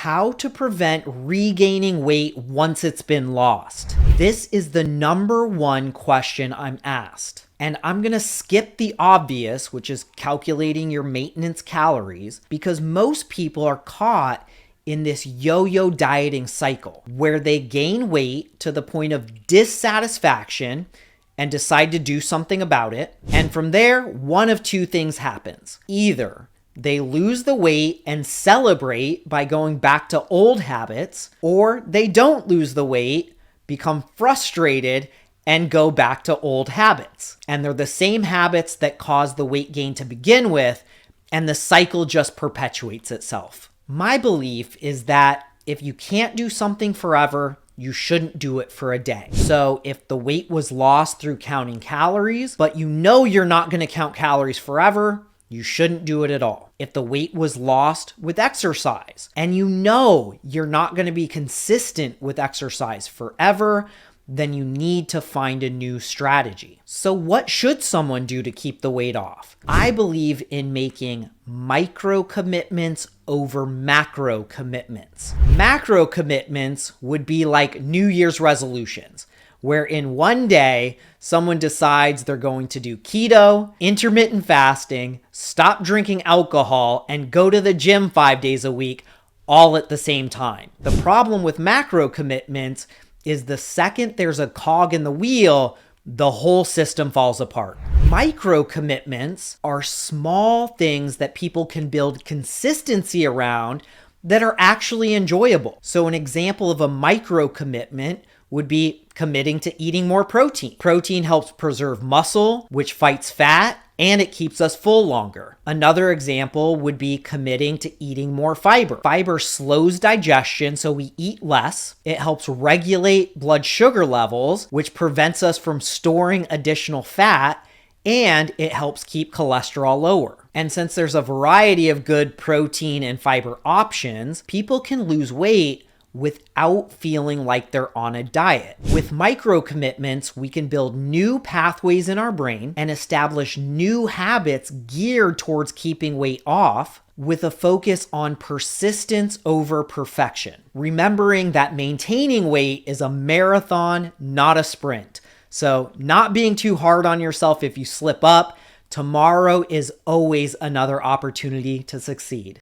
how to prevent regaining weight once it's been lost. This is the number one question I'm asked. And I'm going to skip the obvious, which is calculating your maintenance calories, because most people are caught in this yo-yo dieting cycle where they gain weight to the point of dissatisfaction and decide to do something about it. And from there, one of two things happens. Either they lose the weight and celebrate by going back to old habits, or they don't lose the weight, become frustrated, and go back to old habits. And they're the same habits that caused the weight gain to begin with, and the cycle just perpetuates itself. My belief is that if you can't do something forever, you shouldn't do it for a day. So if the weight was lost through counting calories, but you know you're not going to count calories forever, you shouldn't do it at all. If the weight was lost with exercise, and you know you're not going to be consistent with exercise forever, then you need to find a new strategy. So what should someone do to keep the weight off? I believe in making micro commitments over macro commitments. Macro commitments would be like New Year's resolutions, where in one day, someone decides they're going to do keto, intermittent fasting, stop drinking alcohol, and go to the gym 5 days a week, all at the same time. The problem with macro commitments is the second there's a cog in the wheel, the whole system falls apart. Micro commitments are small things that people can build consistency around that are actually enjoyable. So an example of a micro commitment would be committing to eating more protein. Protein helps preserve muscle, which fights fat, and it keeps us full longer. Another example would be committing to eating more fiber. Fiber slows digestion, so we eat less. It helps regulate blood sugar levels, which prevents us from storing additional fat, and it helps keep cholesterol lower. And since there's a variety of good protein and fiber options, people can lose weight without feeling like they're on a diet. With micro commitments, we can build new pathways in our brain and establish new habits geared towards keeping weight off with a focus on persistence over perfection. Remembering that maintaining weight is a marathon, not a sprint. So not being too hard on yourself if you slip up. Tomorrow is always another opportunity to succeed.